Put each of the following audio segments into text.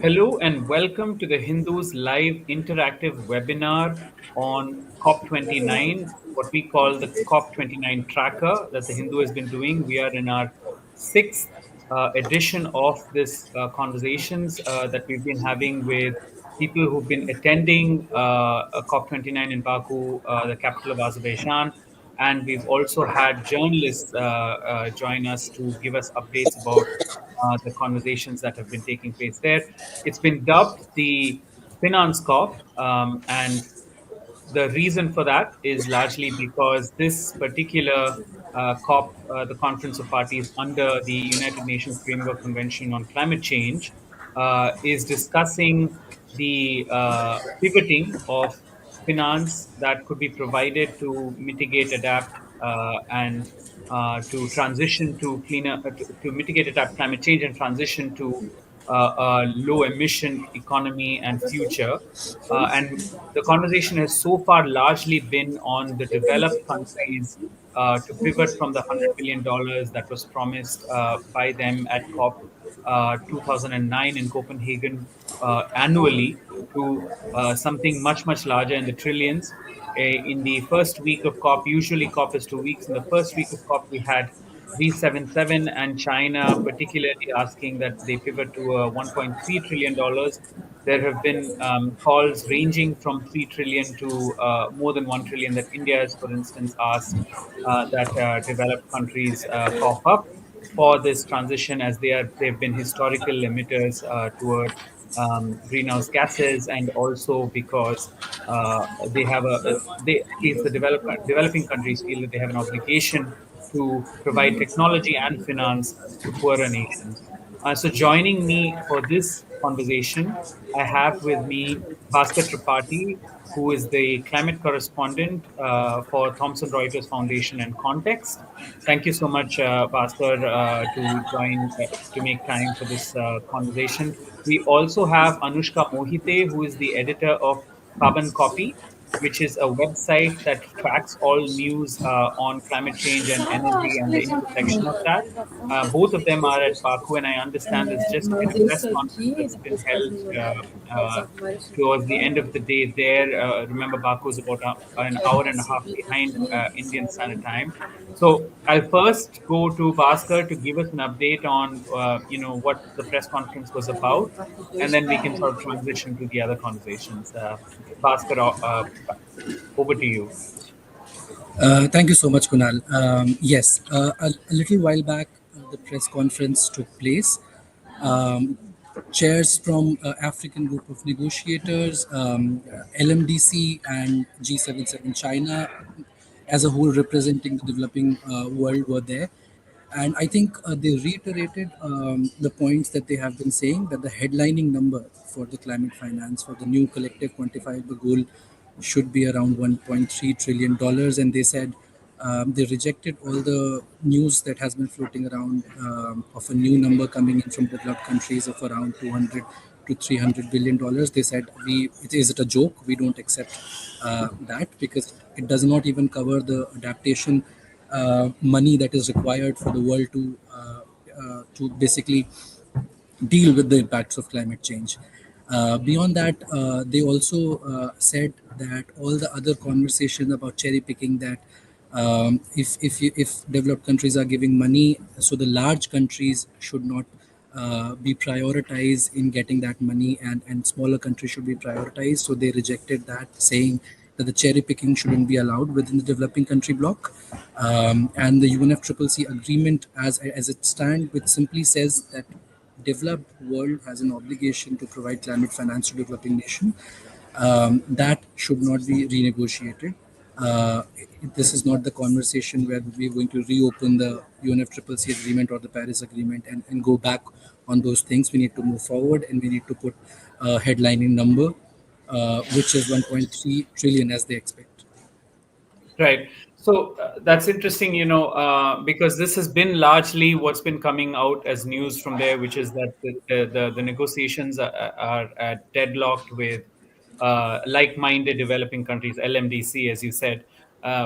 Hello and welcome to the Hindus live interactive webinar on COP29, what we call the COP29 tracker that the Hindu has been doing. We are in our sixth edition of this conversations that we've been having with people who've been attending COP29 in Baku, the capital of Azerbaijan. And we've also had journalists join us to give us updates about the conversations that have been taking place there. It's been dubbed the Finance COP, and the reason for that is largely because this particular COP, the Conference of Parties under the United Nations Framework Convention on Climate Change, is discussing the pivoting of finance that could be provided to mitigate, adapt, and to transition to cleaner, to mitigate, adapt climate change and transition to a low emission economy and future. And the conversation has so far largely been on the developed countries to pivot from the $100 billion that was promised by them at COP 2009 in Copenhagen annually to something much, much larger in the trillions. In the first week of COP, usually COP is 2 weeks. In the first week of COP, we had V77 and China particularly asking that they pivot to $1.3 trillion. There have been calls ranging from 3 trillion to more than 1 trillion that India has, for instance, asked that developed countries cough up for this transition, as they've been historical emitters toward greenhouse gases, and also because they have they, at least the developing countries feel that they have an obligation to provide technology and finance to poorer nations. So joining me for this conversation, I have with me Bhaskar Tripathi, who is the climate correspondent for Thomson Reuters Foundation and Context. Thank you so much, Bhaskar, to make time for this conversation. We also have Anushka Mohite, who is the editor of Carbon Copy, which is a website that tracks all news on climate change and energy and the intersection of that. Both of them are at Baku, and I understand there's just been a press conference that's been held towards the end of the day there. Remember, Baku is about an hour and a half behind Indian Standard Time. So I'll first go to Bhaskar to give us an update on, what the press conference was about, and then we can sort of transition to the other conversations. Bhaskar, over to you. Thank you so much, Kunal. Yes, a little while back, the press conference took place. Um, Chairs from African group of negotiators, LMDC and G77 China as a whole representing the developing world were there. And I think they reiterated the points that they have been saying, that the headlining number for the climate finance, for the new collective quantified goal, should be around $1.3 trillion. And they said they rejected all the news that has been floating around of a new number coming in from developed countries of around 200 to $300 billion. They said, is it a joke? We don't accept that, because it does not even cover the adaptation money that is required for the world to basically deal with the impacts of climate change. Beyond that, they also said that all the other conversation about cherry picking, that if developed countries are giving money, so the large countries should not be prioritized in getting that money, and smaller countries should be prioritized. So they rejected that, saying that the cherry picking shouldn't be allowed within the developing country bloc. And the UNFCCC agreement, as it stands, which simply says that developed world has an obligation to provide climate finance to developing nation, that should not be renegotiated. This is not the conversation where we're going to reopen the UNFCCC agreement or the Paris agreement and go back on those things. We need to move forward, and we need to put a headlining number, which is 1.3 trillion as they expect. Right. So that's interesting, because this has been largely what's been coming out as news from there, which is that the negotiations are deadlocked with like-minded developing countries, LMDC, as you said.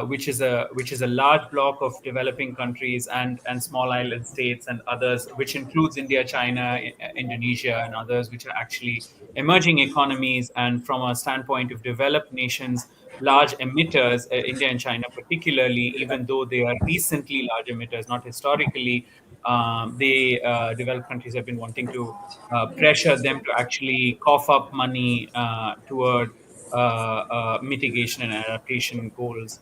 which is a large block of developing countries and small island states and others, which includes India, China, Indonesia, and others, which are actually emerging economies. And from a standpoint of developed nations, large emitters, India and China particularly, even though they are recently large emitters, not historically, they developed countries have been wanting to pressure them to actually cough up money toward mitigation and adaptation goals.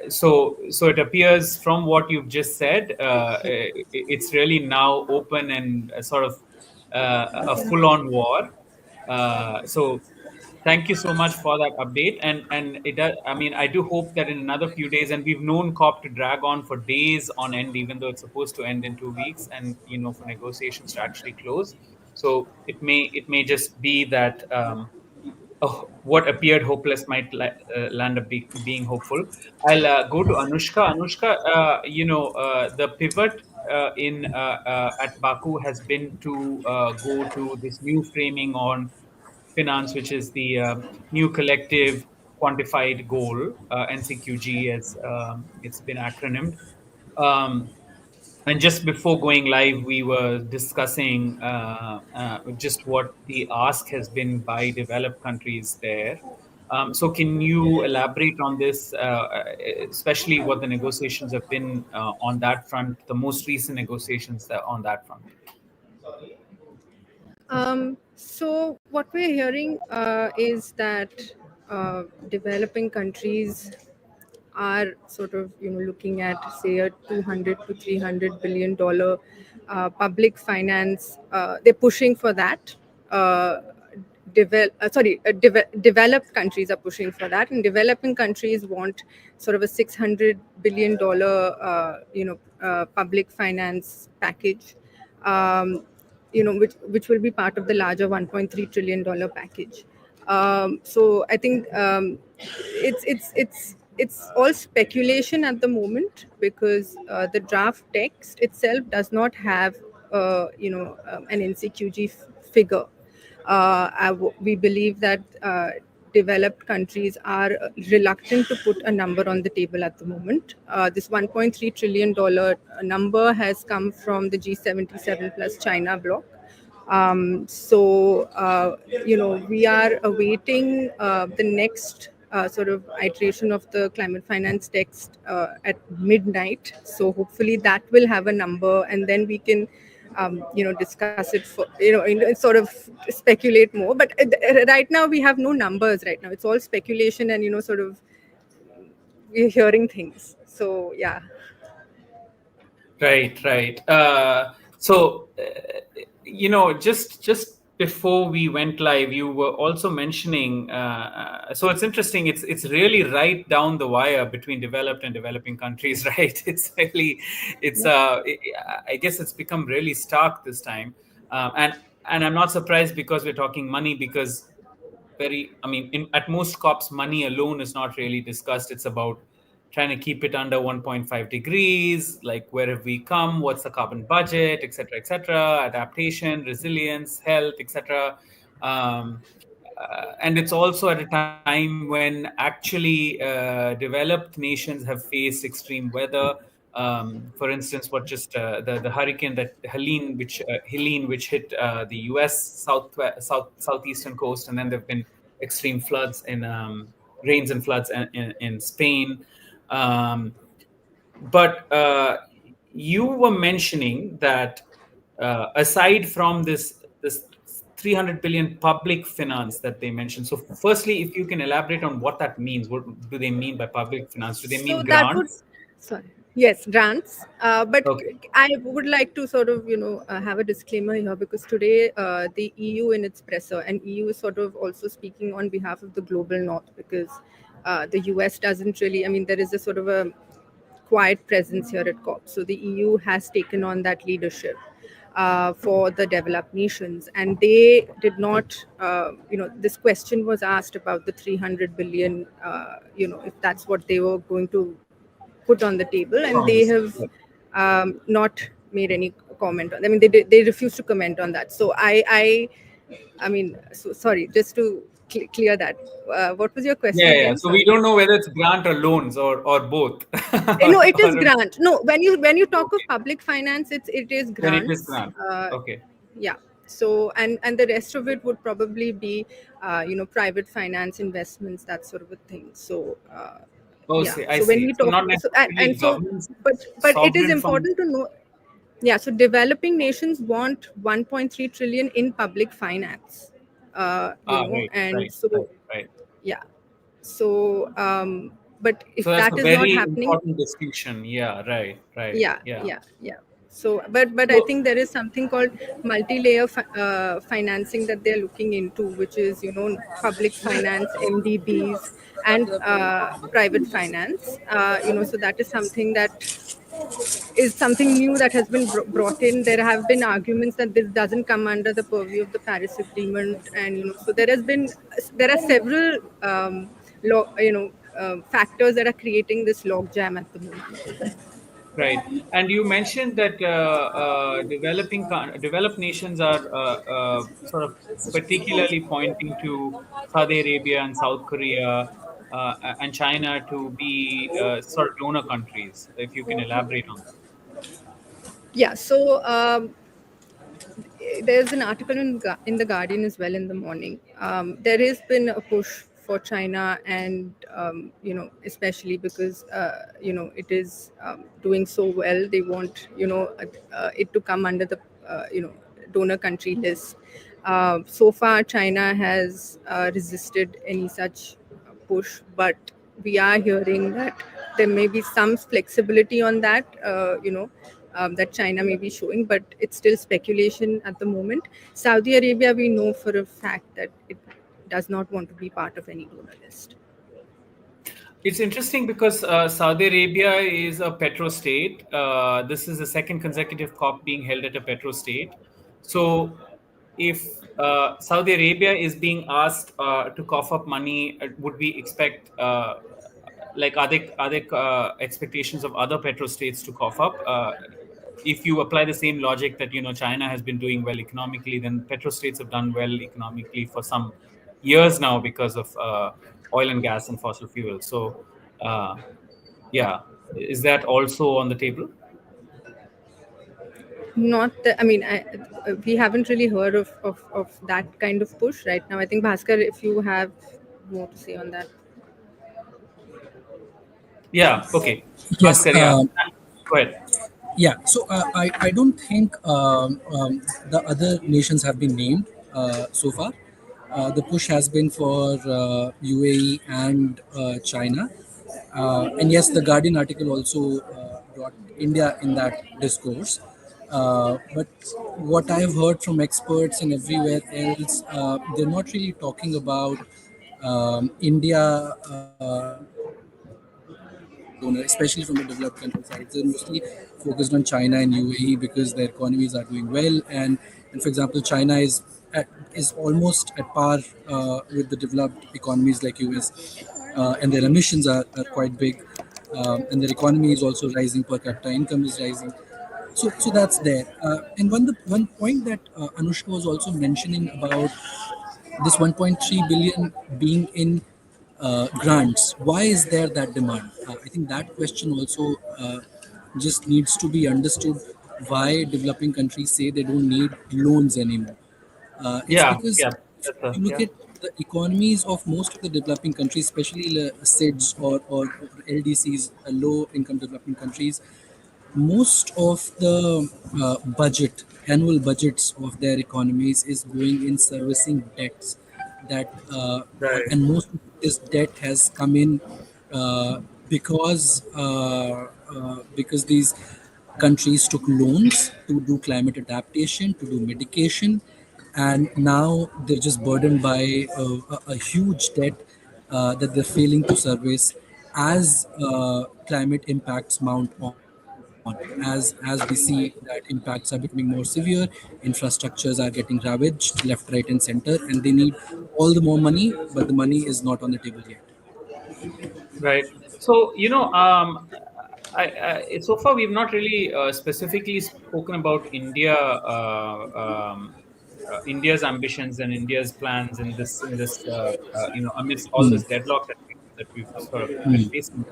So it appears from what you've just said, it's really now open and sort of a full-on war. So thank you so much for that update. And it does, I mean, I do hope that in another few days, and we've known COP to drag on for days on end, even though it's supposed to end in 2 weeks, and for negotiations to actually close. So it may just be that what appeared hopeless might land up being hopeful. I'll go to Anushka. Anushka, the pivot in at Baku has been to go to this new framing on finance, which is the new collective quantified goal, NCQG, as it's been acronymed. Um, and just before going live, we were discussing just what the ask has been by developed countries there. So, can you elaborate on this, especially what the negotiations have been on that front, the most recent negotiations on that front? So what we're hearing is that developing countries are sort of looking at, say, a 200 to 300 billion dollar public finance. They're pushing for that. Developed countries are pushing for that, and developing countries want sort of a 600 billion dollar public finance package, which will be part of the larger 1.3 trillion dollar package. So I think it's all speculation at the moment, because the draft text itself does not have an NCQG figure. We believe that developed countries are reluctant to put a number on the table at the moment. This $1.3 trillion number has come from the G77 plus China bloc. We are awaiting the next sort of iteration of the climate finance text at midnight. So hopefully that will have a number, and then we can discuss it for, sort of speculate more. But right now we have no numbers right now. It's all speculation, and, sort of we're hearing things. So, yeah. Right. Just before we went live, you were also mentioning. So it's interesting. It's really right down the wire between developed and developing countries, right? It's really, I guess it's become really stark this time, and I'm not surprised, because we're talking money, because at most COPs, money alone is not really discussed. It's about trying to keep it under 1.5 degrees, like where have we come, what's the carbon budget, et cetera, adaptation, resilience, health, etc. And it's also at a time when actually developed nations have faced extreme weather. For instance, what just the hurricane that Helene, which hit the U.S. southeastern coast, and then there've been extreme floods in rains and floods in Spain. But you were mentioning that aside from this 300 billion public finance that they mentioned. So, firstly, if you can elaborate on what that means, what do they mean by public finance? Do they mean So that would, grants? sorry, yes, grants. But Okay. I would like to sort of, have a disclaimer here, because today the EU in its presser, and EU is sort of also speaking on behalf of the global north, because the US doesn't really, I mean, there is a sort of a quiet presence here at COP. So the EU has taken on that leadership for the developed nations, and they did not, this question was asked about the 300 billion, if that's what they were going to put on the table, and they Promise. have not made any comment on. I mean, they refuse to comment on that. So I mean, so sorry, just to clear that. What was your question Yeah, yeah. again? So we Sorry. don't know whether it's grant or loans or both. No, it is Or grant. No, when you talk of okay. public finance, it is Then it is grants. grant. Okay. Yeah. So and the rest of it would probably be private finance investments, that sort of a thing. So Oh, yeah. see, I So when see. we So talk, not so and necessarily so, government, but it is sovereign funds. important to know. Yeah. So developing nations want 1.3 trillion in public finance. Ah, right, And right, so right, right. yeah. So but So if that's that a is not very happening, important distinction. Yeah, right, right. yeah, Yeah. yeah, yeah. So but I So think there is something called multi-layer financing that they're looking into, which is public finance, MDBs, and private finance. So that is something new that has been brought in. There have been arguments that this doesn't come under the purview of the Paris Agreement, and so there are several factors that are creating this logjam at the moment. right, and you mentioned that developed nations are sort of particularly pointing to Saudi Arabia and South Korea and China to be sort of donor countries. If you can elaborate on that. Yeah. So there's an article in the Guardian as well in the morning. There has been a push for China, and especially because it is doing so well. They want it to come under the donor country list. So far, China has resisted any such push, but we are hearing that there may be some flexibility on that. That China may be showing, but it's still speculation at the moment. Saudi Arabia, we know for a fact that it does not want to be part of any donor list. It's interesting because Saudi Arabia is a petrostate. This is the second consecutive COP being held at a petrostate. So, if Saudi Arabia is being asked to cough up money, would we expect like are there expectations of other petrostates to cough up? If you apply the same logic that China has been doing well economically, then petrostates have done well economically for some years now because of oil and gas and fossil fuels. So, uh, yeah, is that also on the table? Not the, I mean, we haven't really heard of that kind of push right now. I think, Bhaskar, if you have more to say on that. Yeah. Okay. Yes. Bhaskar, yeah. Go ahead. Yeah, so I don't think the other nations have been named so far. The push has been for UAE and China. And yes, the Guardian article also brought India in that discourse. But what I've heard from experts and everywhere else, they're not really talking about India being a donor, especially from the developed country side. They're mostly focused on China and UAE because their economies are doing well, and for example, China is almost at par with the developed economies like US, and their emissions are quite big, and their economy is also rising. Per capita income is rising. So that's there. And one point that Anushka was also mentioning about this 1.3 billion being in grants. Why is there that demand? I think that question also just needs to be understood. Why developing countries say they don't need loans anymore? It's Yeah. because Yeah. if That's a, you look yeah. at the economies of most of the developing countries, especially the SIDS or LDCs, low income developing countries, most of the annual budgets of their economies is going in servicing debts Right. and most of this debt has come in uh, because these countries took loans to do climate adaptation, to do mitigation, and now they're just burdened by a huge debt that they're failing to service as climate impacts mount on. As we see that impacts are becoming more severe, infrastructures are getting ravaged left, right, and center, and they need all the more money, but the money is not on the table yet. Right. So, so far we've not really specifically spoken about India India's ambitions and India's plans in this amidst all this deadlock that we've sort of been facing.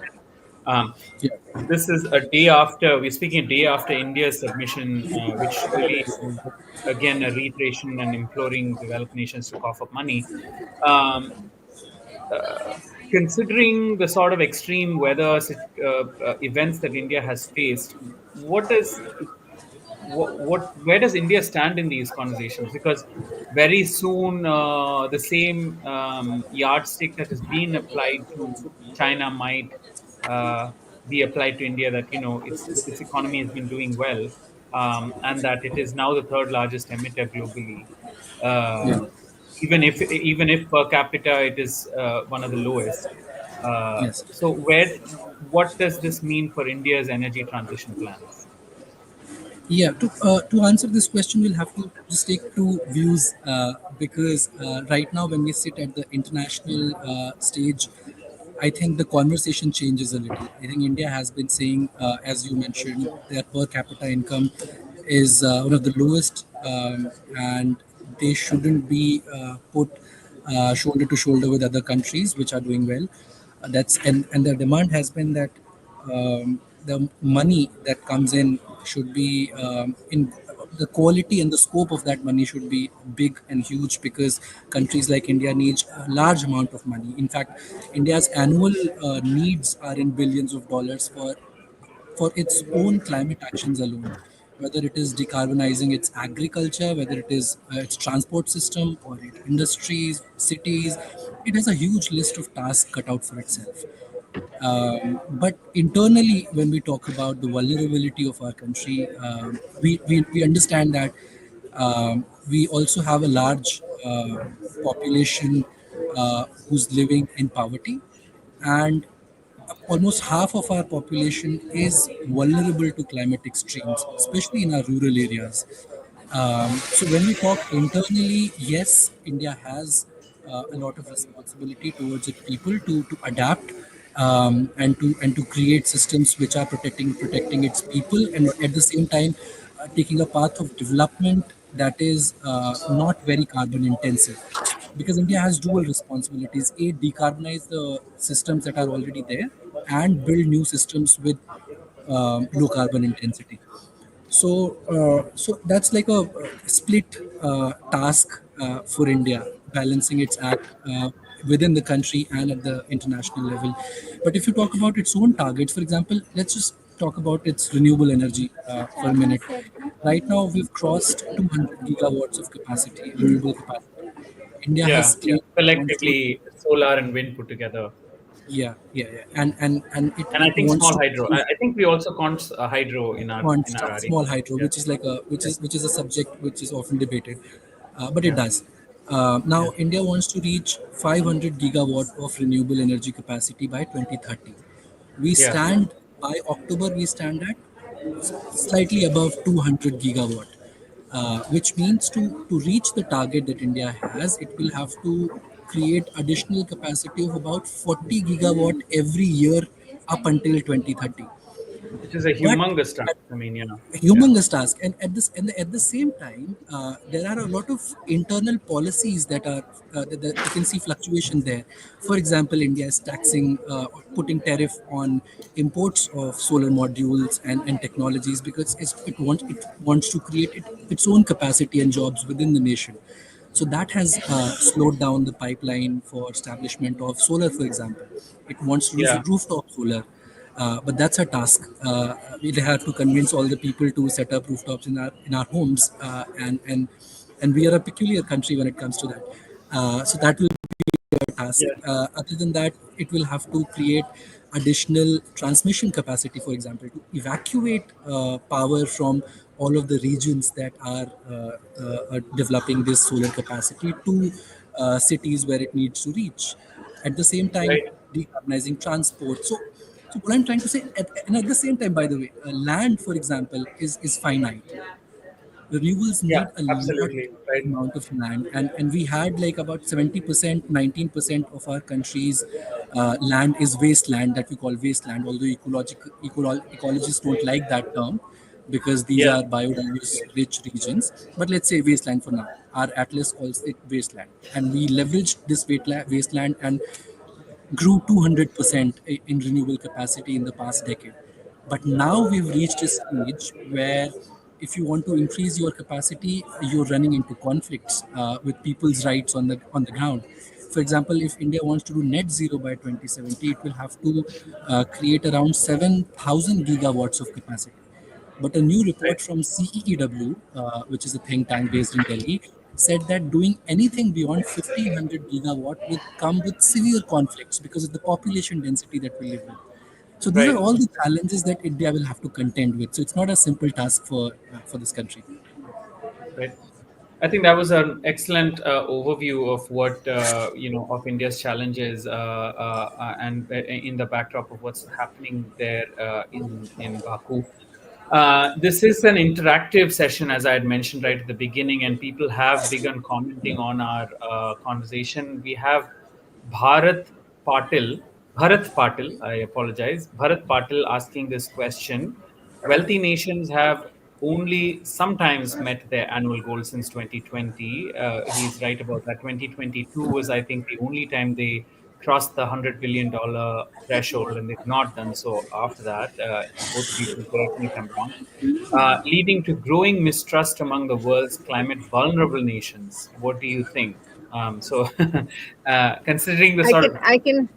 Um, Yeah. this is a day after we're speaking a day after India's submission, which really is again a reiteration and imploring developed nations to cough up money. Um, Considering the sort of extreme weather events that India has faced, what is what where does India stand in these conversations? Because very soon the same yardstick that has been applied to China might be applied to India. That its economy has been doing well, and that it is now the third largest emitter globally. Yeah. Uh, even if per capita it is one of the lowest. Yes. So what does this mean for India's energy transition plans? Yeah, to answer this question, we'll have to just take two views because right now, when we sit at the international stage, I think the conversation changes a little. I think India has been saying, as you mentioned, their per capita income is one of the lowest, and they shouldn't be put shoulder to shoulder with other countries which are doing well. That's and the demand has been that the money that comes in should be in the quality and the scope of that money should be big and huge because countries like India need a large amount of money. In fact, India's annual needs are in billions of dollars for its own climate actions alone, whether it is decarbonizing its agriculture, whether it is its transport system or its industries, cities. It has a huge list of tasks cut out for itself. But internally, when we talk about the vulnerability of our country, we understand that we also have a large population who's living in poverty, and almost half of our population is vulnerable to climate extremes, especially in our rural areas. So when we talk internally, yes, India has a lot of responsibility towards its people to adapt and to create systems which are protecting its people, and at the same time taking a path of development that is not very carbon intensive. Because India has dual responsibilities: a, decarbonize the systems that are already there, and build new systems with low carbon intensity. So that's like a split task for India, balancing its act within the country and at the international level. But if you talk about its own targets, for example, let's just talk about its renewable energy for a minute. Right now, we've crossed 200 gigawatts of capacity, renewable capacity. India has Yeah, claimed it wants to, collectively, solar and wind put together, yeah, and and I it think wants small to hydro. I think we also count hydro in our RE. small hydro, Yeah, which is a subject which is often debated, but it yeah, does. Now, yeah, India wants to reach 500 gigawatt of renewable energy capacity by 2030. We yeah. stand By October, we stand at slightly above 200 gigawatt, which means to reach the target that India has, it will have to create additional capacity of about 40 gigawatt every year up until 2030. Which is a But humongous task. I mean, yeah, humongous task, and at the same time there are a lot of internal policies that are that you can see fluctuation there. For example, India is taxing or putting tariff on imports of solar modules and technologies because it wants to create its own capacity and jobs within the nation. So that has slowed down the pipeline for establishment of solar, for example. It wants to do yeah, rooftop solar, but that's a task. We have to convince all the people to set up rooftops in our homes, and we are a peculiar country when it comes to that. So that will task. yeah. Other than that, it will have to create additional transmission capacity, for example, to evacuate power from all of the regions that are developing this solar capacity to cities where it needs to reach. At the same time, Right, decarbonizing transport. So what I'm trying to say, and at the same time, by the way, land, for example, is finite. Renewables yeah, need a lot absolutely, right. amount of land, and we had like about 70%, 19% of our country's land is wasteland, that we call wasteland, although ecologists don't like that term. because these Yeah. are biodiverse rich regions. But let's say wasteland for now. Our atlas calls it wasteland, and we leveraged this wasteland and grew 200% in renewable capacity in the past decade. But now we've reached a stage where if you want to increase your capacity, you're running into conflicts with people's rights on the ground. For example, if India wants to do net zero by 2070, it will have to create around 7,000 gigawatts of capacity. But a new Right. report from CEEW, which is a think tank based in Delhi, said that doing anything beyond 1500 gigawatt would come with severe conflicts because of the population density that we live with. So these are Right. all the challenges that India will have to contend with. So it's not a simple task for this country. Right. I think that was an excellent overview of what of India's challenges, and in the backdrop of what's happening there in Baku. This is an interactive session, as I had mentioned right at the beginning, and people have begun commenting on our conversation. We have Bharat Patil, Bharat Patil, I apologize, Bharat Patil asking this question. Wealthy nations have only sometimes met their annual goals since 2020. He's right about that. 2022 was, I think, the only time they crossed the $100 billion threshold, and they've not done so after that. Both of you can correct me if I'm wrong. Leading to growing mistrust among the world's climate vulnerable nations. What do you think? Considering the I sort can, of, I can,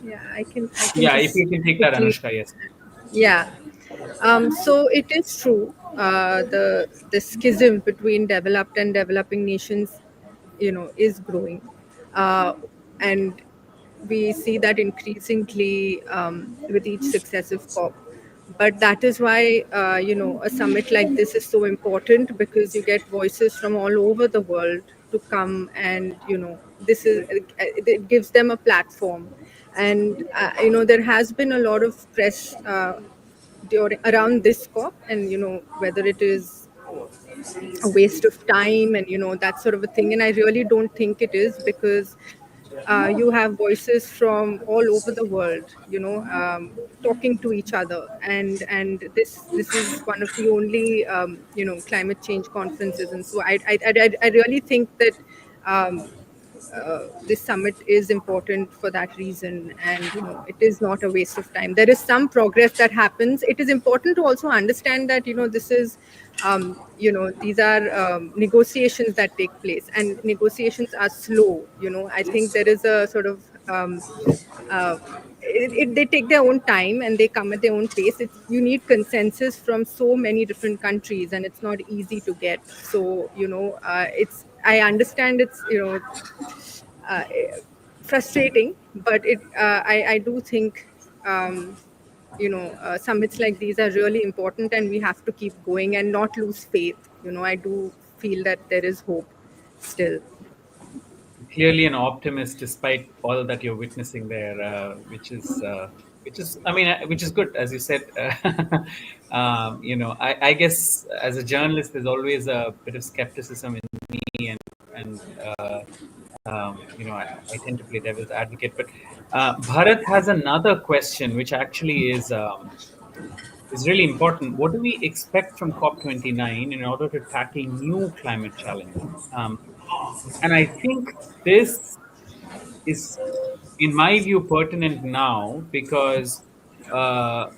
yeah, I can yeah, if just you can take that, quickly, Anushka, yes. yeah. So it is true. The schism between developed and developing nations, is growing, and we see that increasingly with each successive COP. But that is why a summit like this is so important, because you get voices from all over the world to come, and this is it gives them a platform. And there has been a lot of press during around this COP, and whether it is a waste of time, and that sort of a thing. And I really don't think it is, because you have voices from all over the world, talking to each other, and this is one of the only climate change conferences. And so I really think that this summit is important for that reason. And it is not a waste of time. There is some progress that happens. It is important to also understand that this is these are negotiations that take place, and negotiations are slow. I think there is a sort of uh, they take their own time, and they come at their own pace. You need consensus from so many different countries, and it's not easy to get. So it's I understand it's uh, frustrating, but I do think summits like these are really important, and we have to keep going and not lose faith. I do feel that there is hope still. Clearly an optimist despite all that you're witnessing there, I mean, which is good, as you said. I guess as a journalist, there's always a bit of skepticism in me, and I tend to play devil's advocate. But Bharat has another question, which actually is really important. What do we expect from COP29 in order to tackle new climate challenges? And I think this is, in my view, pertinent now because uh,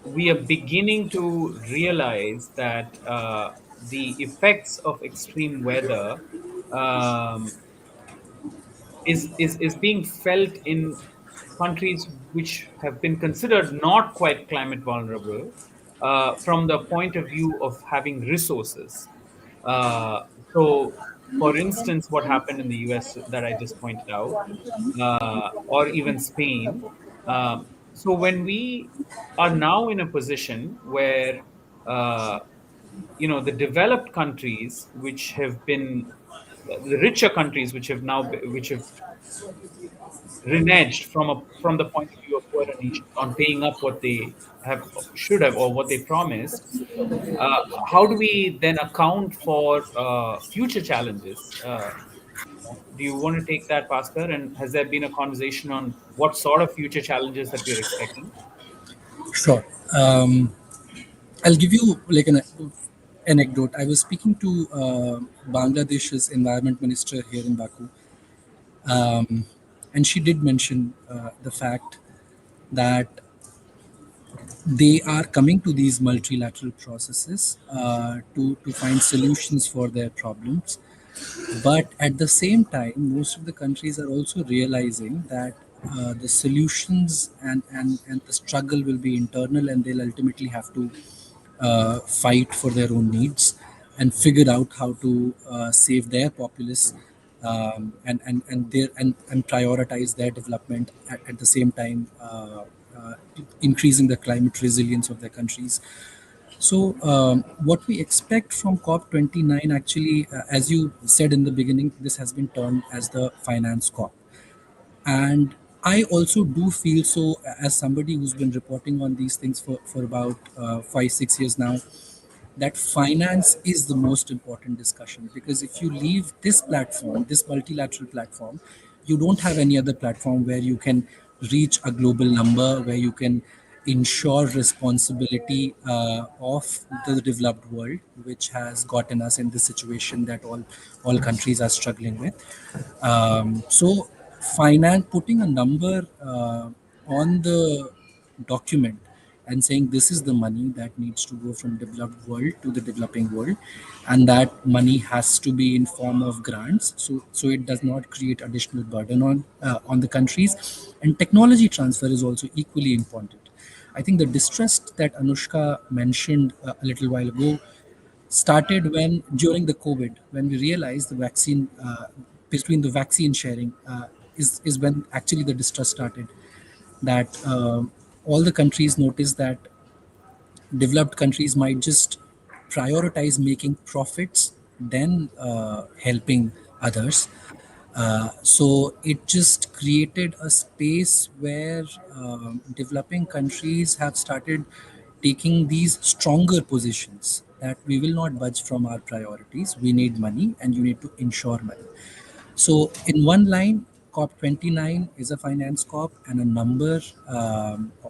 we are beginning to realize that the effects of extreme weather um, is being felt in countries which have been considered not quite climate vulnerable from the point of view of having resources. Uh, so, for instance, what happened in the US that I just pointed out, or even Spain. So, when we are now in a position where the developed countries, which have been the richer countries, which have reneged from the point of view of poorer nations on paying up what they should have or what they promised. How do we then account for future challenges? Do you want to take that, Bhaskar? And has there been a conversation on what sort of future challenges that we're expecting? Sure. I'll give you like an anecdote. I was speaking to Bangladesh's environment minister here in Baku, and she did mention the fact that they are coming to these multilateral processes to find solutions for their problems. But at the same time, most of the countries are also realizing that the solutions and the struggle will be internal, and they'll ultimately have to fight for their own needs and figure out how to save their populace, and prioritize their development at the same time, increasing the climate resilience of their countries. So, what we expect from COP29, actually, as you said in the beginning, this has been termed as the finance COP. And I also do feel so, as somebody who's been reporting on these things for about 5, 6 years now, that finance is the most important discussion, because if you leave this platform, this multilateral platform, you don't have any other platform where you can reach a global number, where you can ensure responsibility of the developed world, which has gotten us in this situation that all countries are struggling with. So, finance, putting a number on the document and saying this is the money that needs to go from developed world to the developing world, and that money has to be in form of grants, so it does not create additional burden on the countries. And technology transfer is also equally important. I think the distress that Anushka mentioned a little while ago started when during the COVID, when we realized the vaccine, between the vaccine sharing, is when actually the distrust started. That all the countries noticed that developed countries might just prioritize making profits than helping others. So it just created a space where developing countries have started taking these stronger positions that we will not budge from our priorities. We need money, and you need to ensure money. So, in one line, COP29 is a finance COP, and a number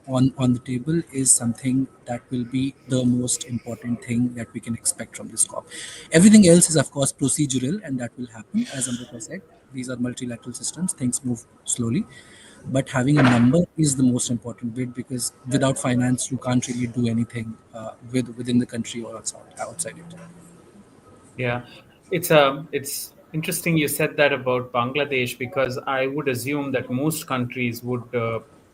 on the table is something that will be the most important thing that we can expect from this COP. Everything else is, of course, procedural, and that will happen. As Amrita said, these are multilateral systems, things move slowly. But having a number is the most important bit, because without finance, you can't really do anything within the country or outside it. Yeah, it's interesting you said that about Bangladesh, because I would assume that most countries would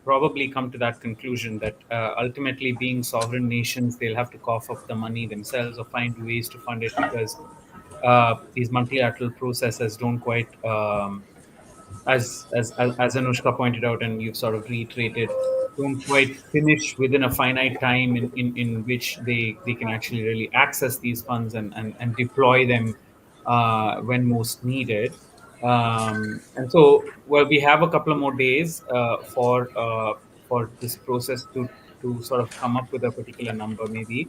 probably come to that conclusion that ultimately, being sovereign nations, they'll have to cough up the money themselves or find ways to fund it, because these multilateral processes don't quite, as Anushka pointed out, and you've sort of reiterated, don't quite finish within a finite time in which they can actually really access these funds and deploy them when most needed. And so, well, we have a couple of more days for this process to sort of come up with a particular number, maybe.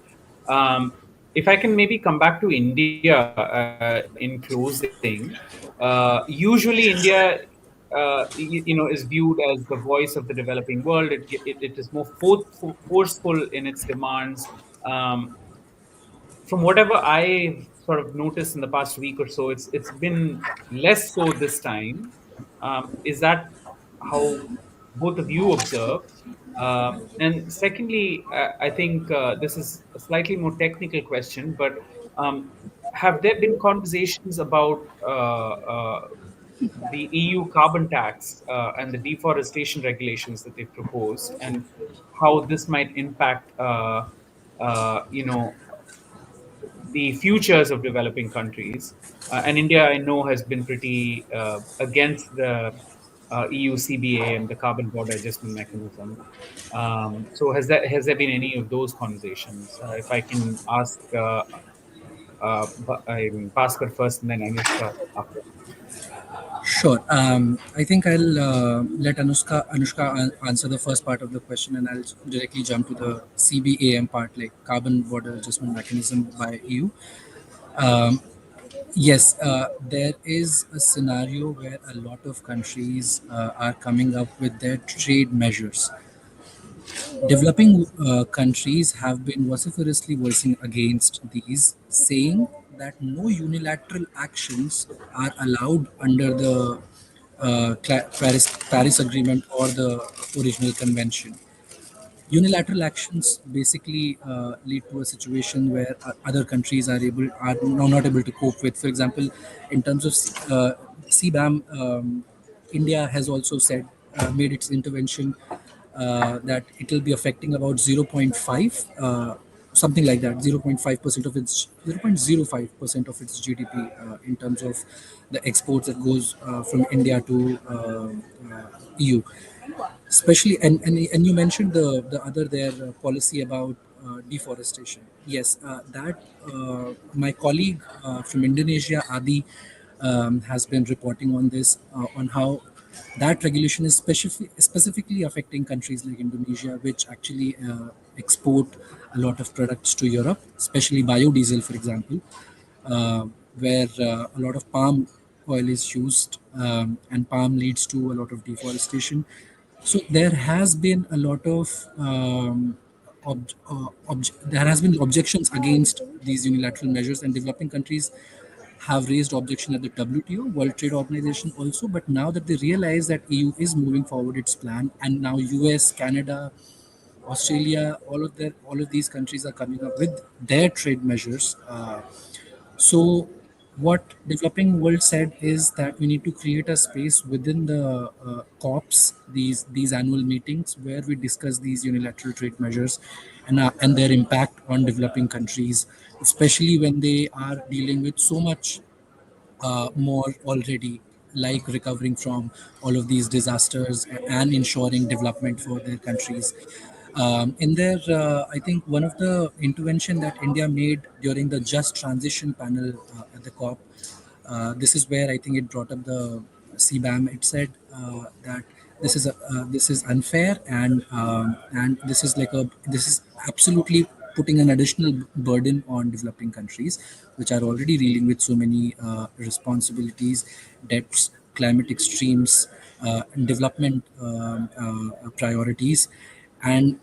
If I can maybe come back to India in closing, usually India, is viewed as the voice of the developing world. It is more forceful in its demands. Um, from whatever I've sort of noticed in the past week or so, it's been less so this time. Is that how both of you observe? And secondly, I think this is a slightly more technical question, but um, have there been conversations about the EU carbon tax and the deforestation regulations that they've proposed, and how this might impact, the futures of developing countries. And India, I know, has been pretty against the EU CBA and the carbon border adjustment mechanism. So has there been any of those conversations? If I can ask, I mean, Bhaskar first, and then Anushka after. Sure. I think I'll let Anushka answer the first part of the question, and I'll directly jump to the CBAM part, like carbon border adjustment mechanism by EU. Um, yes, there is a scenario where a lot of countries are coming up with their trade measures, Developing countries have been vociferously voicing against these, saying that no unilateral actions are allowed under the Paris Agreement or the original convention. Unilateral actions basically lead to a situation where other countries are not able to cope with. For example, in terms of CBAM, India has also said made its intervention that it will be affecting about 0.5. Something like that, 0.5% of its 0.05% of its GDP in terms of the exports that goes from India to EU, especially. And you mentioned the other their policy about deforestation. Yes, that my colleague from Indonesia, Adi, has been reporting on this, on how that regulation is specifically affecting countries like Indonesia, which actually export a lot of products to Europe, especially biodiesel, for example, uh, where a lot of palm oil is used, and palm leads to a lot of deforestation. So there has been a lot of there has been objections against these unilateral measures, and developing countries have raised objection at the WTO, World Trade Organization also. But now that they realize that EU is moving forward its plan, and now US, Canada, Australia, all of these countries are coming up with their trade measures. So, what developing world said is that we need to create a space within the COPs, these annual meetings, where we discuss these unilateral trade measures and their impact on developing countries, especially when they are dealing with so much more already, like recovering from all of these disasters and ensuring development for their countries. In there, I think one of the intervention that India made during the Just Transition panel at the COP, this is where I think it brought up the CBAM. It said that this is unfair, and this is absolutely putting an additional burden on developing countries, which are already dealing with so many responsibilities, debts, climate extremes, and development priorities. And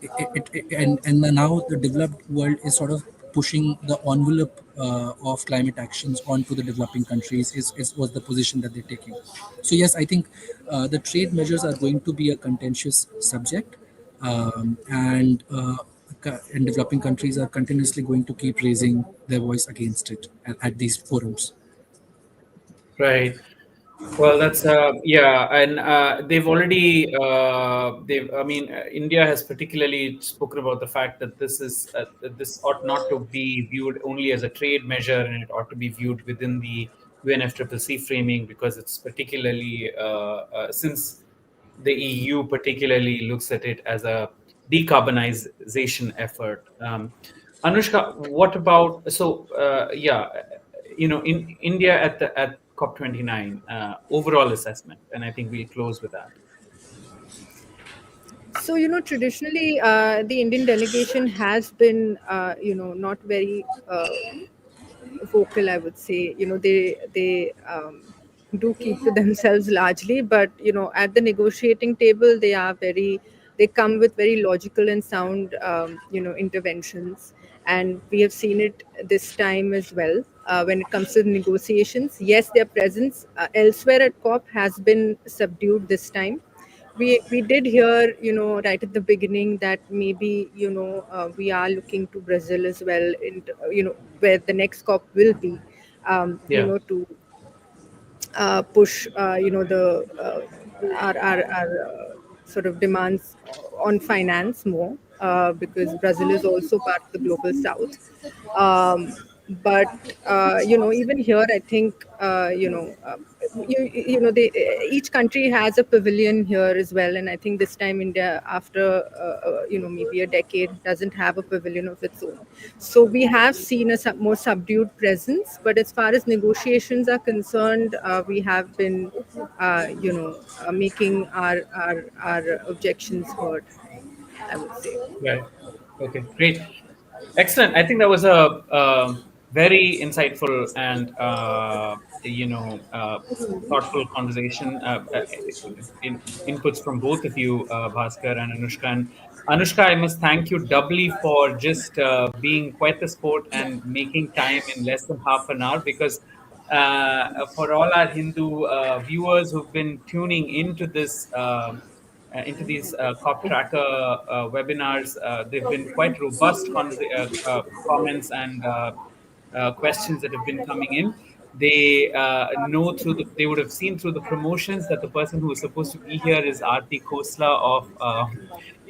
and now the developed world is sort of pushing the envelope of climate actions onto the developing countries, is was the position that they're taking. So yes, I think the trade measures are going to be a contentious subject, and developing countries are continuously going to keep raising their voice against it at these forums. Right. Well, that's yeah, and they've already they've. I mean, India has particularly spoken about the fact that that this ought not to be viewed only as a trade measure, and it ought to be viewed within the UNFCCC framing, because it's particularly since the EU particularly looks at it as a decarbonization effort. Anushka, what about yeah, in India at the at COP29 overall assessment, and I think we'll close with that. So, traditionally, the Indian delegation has been, not very vocal, I would say. They do keep to themselves largely, but at the negotiating table, they come with very logical and sound interventions, and we have seen it this time as well. When it comes to the negotiations, yes, their presence elsewhere at COP has been subdued this time. We did hear, right at the beginning, that maybe, we are looking to Brazil as well, in where the next COP will be, Yeah. to push, the our sort of demands on finance more, because Brazil is also part of the global south. But even here, I think, each country has a pavilion here as well, and I think this time India, after maybe a decade, doesn't have a pavilion of its own. So we have seen a more subdued presence, but as far as negotiations are concerned, we have been making our objections heard, I would say. Right. Okay. Great. Excellent. I think that was a very insightful and thoughtful conversation. Inputs from both of you, Bhaskar and Anushka. And Anushka, I must thank you doubly for just being quite the sport and making time in less than half an hour, because for all our Hindu viewers who've been tuning into this. Into these COP tracker webinars. They've been quite robust comments and questions that have been coming in. They know they would have seen through the promotions that the person who is supposed to be here is Aarti Khosla of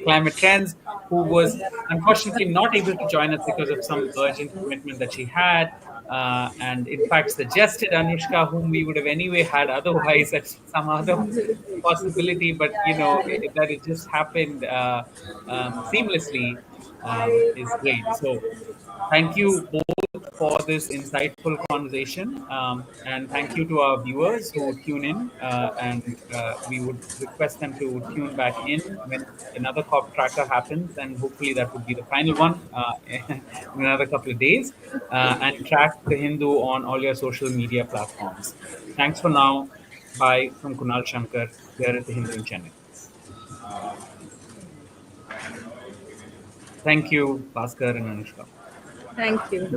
Climate Trends, who was unfortunately not able to join us because of some urgent commitment that she had. And in fact, suggested Anushka, whom we would have anyway had otherwise at some other possibility, but that it just happened seamlessly is great. So thank you both for this insightful conversation. And thank you to our viewers who tune in. And we would request them to tune back in when another COP tracker happens. And hopefully that would be the final one in another couple of days. And track the Hindu on all your social media platforms. Thanks for now. Bye from Kunal Shankar here at the Hindu in Chennai. Thank you, Bhaskar and Anushka. Thank you.